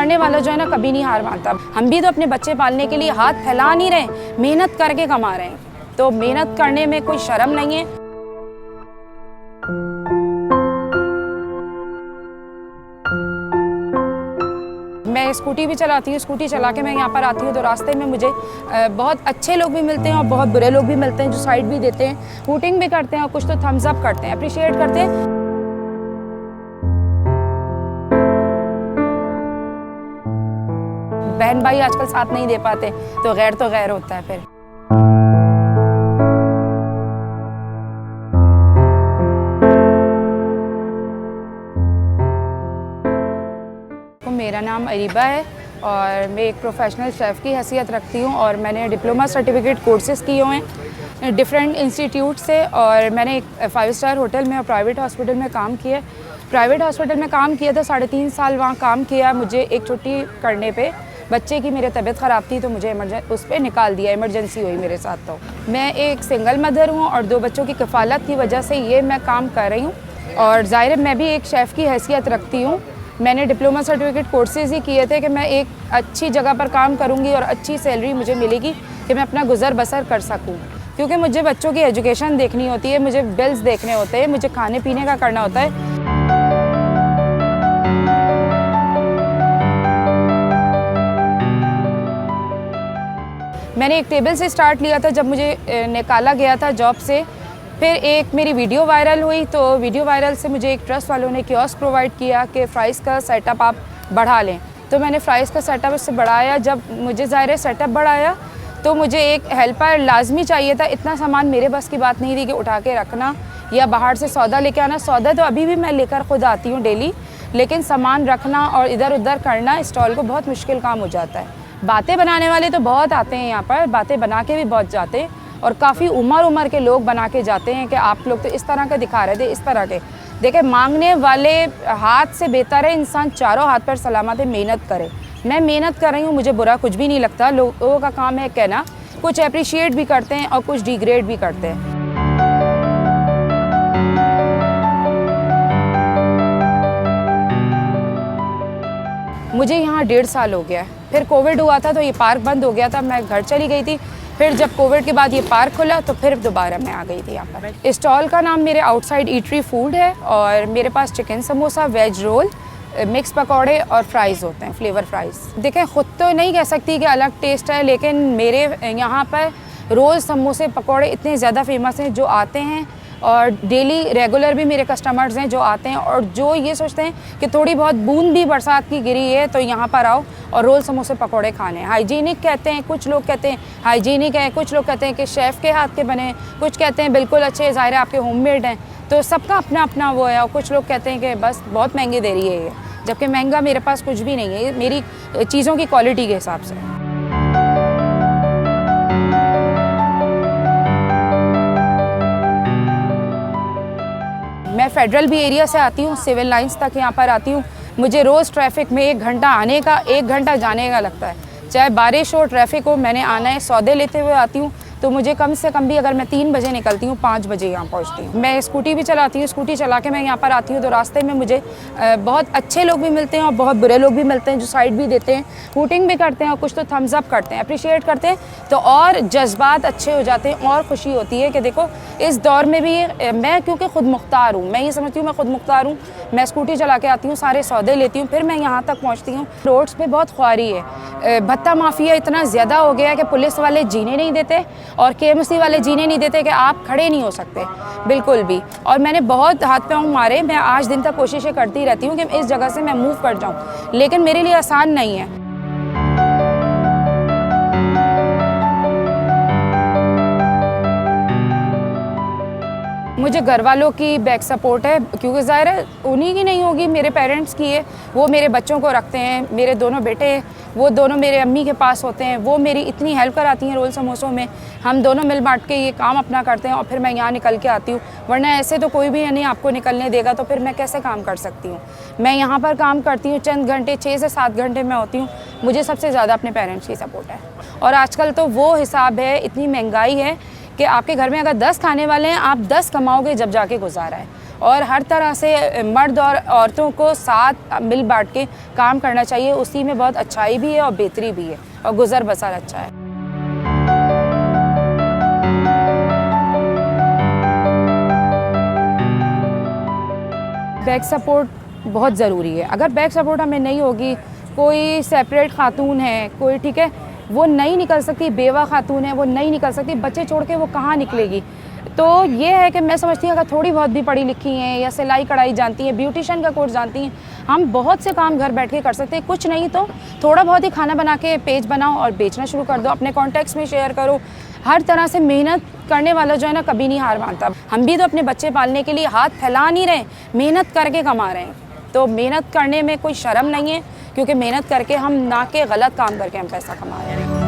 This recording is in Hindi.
करने वाला जो है ना कभी नहीं हार मानता। हम भी तो अपने बच्चे पालने के लिए हाथ फैला नहीं रहे, मेहनत करके कमा रहे हैं, तो मेहनत करने में कोई शर्म नहीं है। मैं स्कूटी भी चलाती हूँ, स्कूटी चला के मैं यहाँ पर आती हूँ तो रास्ते में मुझे बहुत अच्छे लोग भी मिलते हैं और बहुत बुरे लोग भी मिलते हैं जो साइड भी देते हैं, हूटिंग भी करते हैं और कुछ तो थम्स अप करते हैं, अप्रिशिएट करते हैं। बहन भाई आजकल साथ नहीं दे पाते तो गैर होता है। फिर मेरा नाम अरीबा है और मैं एक प्रोफेशनल शेफ़ की हैसियत रखती हूँ और मैंने डिप्लोमा सर्टिफिकेट कोर्सेज़ किए हुए हैं डिफरेंट इंस्टीट्यूट से और मैंने एक 5 स्टार होटल में और प्राइवेट हॉस्पिटल में काम किया। प्राइवेट हॉस्पिटल में काम किया था, 3.5 साल वहाँ काम किया। मुझे एक छुट्टी करने पे बच्चे की मेरी तबीयत ख़राब थी तो मुझे उस पर निकाल दिया, इमरजेंसी हुई मेरे साथ। तो मैं एक सिंगल मदर हूँ और 2 बच्चों की कफ़ालत की वजह से ये मैं काम कर रही हूँ और ज़ाहिर मैं भी एक शेफ़ की हैसियत रखती हूँ। मैंने डिप्लोमा सर्टिफिकेट कोर्सेज़ ही किए थे कि मैं एक अच्छी जगह पर काम करूंगी और अच्छी सैलरी मुझे मिलेगी कि मैं अपना गुज़र बसर कर सकूं, क्योंकि मुझे बच्चों की एजुकेशन देखनी होती है, मुझे बिल्स देखने होते हैं, मुझे खाने पीने का करना होता है। मैंने एक टेबल से स्टार्ट लिया था जब मुझे निकाला गया था जॉब से। फिर एक मेरी वीडियो वायरल हुई तो वीडियो वायरल से मुझे एक ट्रस्ट वालों ने कियोस्क प्रोवाइड किया कि फ़्राइज़ का सेटअप आप बढ़ा लें, तो मैंने फ़्राइज़ का सेटअप उससे बढ़ाया। जब मुझे ज़ाहिर सेटअप बढ़ाया तो मुझे एक हेल्पर लाजमी चाहिए था। इतना सामान मेरे बस की बात नहीं थी कि उठा के रखना या बाहर से सौदा लेके आना। सौदा तो अभी भी मैं लेकर खुद आती हूँ डेली, लेकिन सामान रखना और इधर उधर करना स्टॉल को बहुत मुश्किल काम हो जाता है। बातें बनाने वाले तो बहुत आते हैं यहाँ पर, बातें बना के भी बहुत जाते हैं और काफ़ी उम्र के लोग बना के जाते हैं कि आप लोग तो इस तरह के दिखा रहे थे, इस तरह के। देखिए, मांगने वाले हाथ से बेहतर है इंसान चारों हाथ पर सलामत है, मेहनत करे। मैं मेहनत कर रही हूँ, मुझे बुरा कुछ भी नहीं लगता। लोगों का काम है कहना, कुछ अप्रिशिएट भी करते हैं और कुछ डिग्रेड भी करते हैं। मुझे यहाँ 1.5 साल हो गया है। फिर कोविड हुआ था तो ये पार्क बंद हो गया था, मैं घर चली गई थी। फिर जब कोविड के बाद ये पार्क खुला तो फिर दोबारा मैं आ गई थी यहाँ पर। स्टॉल का नाम मेरे आउटसाइड ईटरी फूड है और मेरे पास chicken samosa, veg roll, mix पकौड़े और फ्राइज़ होते हैं, फ्लेवर फ्राइज़। देखें, ख़ुद तो नहीं कह सकती कि अलग टेस्ट है, लेकिन मेरे यहाँ पर रोल, समोसे, पकौड़े इतने ज़्यादा फेमस हैं जो आते हैं और डेली रेगुलर भी मेरे कस्टमर्स हैं जो आते हैं और जो ये सोचते हैं कि थोड़ी बहुत बूंद भी बरसात की गिरी है तो यहाँ पर आओ और रोल, समोसे, पकौड़े खाने हैं। हाइजीनिक कहते हैं, कुछ लोग कहते हैं हाइजीनिक है, कुछ लोग कहते हैं कि शेफ़ के हाथ के बने, कुछ कहते हैं बिल्कुल अच्छे, ज़ाहिर है आपके होममेड हैं। तो सबका अपना अपना वो है और कुछ लोग कहते हैं कि बस बहुत महंगी दे रही है ये, जबकि महंगा मेरे पास कुछ भी नहीं है, ये मेरी चीज़ों की क्वालिटी के हिसाब से। मैं फेडरल भी एरिया से आती हूँ, सिविल लाइंस तक यहाँ पर आती हूँ। मुझे रोज़ ट्रैफिक में 1 घंटा आने का, 1 घंटा जाने का लगता है, चाहे बारिश हो, ट्रैफिक हो। मैंने आना है, सौदे लेते हुए आती हूँ तो मुझे कम से कम भी अगर मैं 3 बजे निकलती हूँ, 5 बजे यहाँ पहुँचती हूँ। मैं स्कूटी भी चलाती हूँ, स्कूटी चला के मैं यहाँ पर आती हूँ तो रास्ते में मुझे बहुत अच्छे लोग भी मिलते हैं और बहुत बुरे लोग भी मिलते हैं जो साइड भी देते हैं, हूटिंग भी करते हैं और कुछ तो थम्स अप करते हैं, अप्रिशिएट करते हैं। तो और जज्बात अच्छे हो जाते हैं और ख़ुशी होती है कि देखो इस दौर में भी मैं, क्योंकि ख़ुद मुख्तार हूँ, मैं ये समझती हूँ मैं ख़ुद मुख्तार हूँ। मैं स्कूटी चला के आती हूँ, सारे सौदे लेती हूँ, फिर मैं यहाँ तक पहुँचती हूँ। रोड्स पे बहुत ख्वारी है, भत्ता माफिया इतना ज़्यादा हो गया है कि पुलिस वाले जीने नहीं देते और KMC वाले जीने नहीं देते कि आप खड़े नहीं हो सकते बिल्कुल भी। और मैंने बहुत हाथ पाँव मारे, मैं आज दिन तक कोशिशें करती रहती हूँ कि इस जगह से मैं मूव कर जाऊँ, लेकिन मेरे लिए आसान नहीं है। मुझे घर वालों की बैक सपोर्ट है, क्योंकि ज़ाहिर है उन्हीं की नहीं होगी, मेरे पेरेंट्स की है। वो मेरे बच्चों को रखते हैं, मेरे दोनों बेटे हैं, वो दोनों मेरे अम्मी के पास होते हैं, वो मेरी इतनी हेल्प कराती हैं रोल समोसों में। हम दोनों मिल बांट के ये काम अपना करते हैं और फिर मैं यहाँ निकल के आती हूँ, वरना ऐसे तो कोई भी नहीं आपको निकलने देगा, तो फिर मैं कैसे काम कर सकती हूँ। मैं यहाँ पर काम करती हूँ चंद घंटे, 6 से 7 घंटे में होती हूँ। मुझे सबसे ज़्यादा अपने पेरेंट्स की सपोर्ट है। और आजकल तो वो हिसाब है, इतनी महंगाई है कि आपके घर में अगर 10 खाने वाले हैं, आप 10 कमाओगे जब जाके गुजारा है। और हर तरह से मर्द और औरतों को साथ मिल बांट के काम करना चाहिए। उसी में बहुत अच्छाई भी है और बेहतरी भी है और गुज़र बसर अच्छा है। बैक सपोर्ट बहुत ज़रूरी है। अगर बैक सपोर्ट हमें नहीं होगी, कोई सेपरेट खातून है, कोई ठीक है, वो नहीं निकल सकती, बेवा खातून है वो नहीं निकल सकती, बच्चे छोड़ के वो कहाँ निकलेगी। तो ये है कि मैं समझती हूँ अगर थोड़ी बहुत भी पढ़ी लिखी हैं या सिलाई कढ़ाई जानती हैं, ब्यूटिशियन का कोर्स जानती हैं, हम बहुत से काम घर बैठ के कर सकते हैं। कुछ नहीं तो थोड़ा बहुत ही खाना बना के पेज बनाओ और बेचना शुरू कर दो, अपने कॉन्टैक्ट्स में शेयर करो। हर तरह से मेहनत करने वाला जो है ना कभी नहीं हार मानता। हम भी तो अपने बच्चे पालने के लिए हाथ फैला नहीं रहे, मेहनत करके कमा रहे हैं। तो मेहनत करने में कोई शर्म नहीं है, क्योंकि मेहनत करके हम ना के गलत काम करके हम पैसा कमा रहे हैं।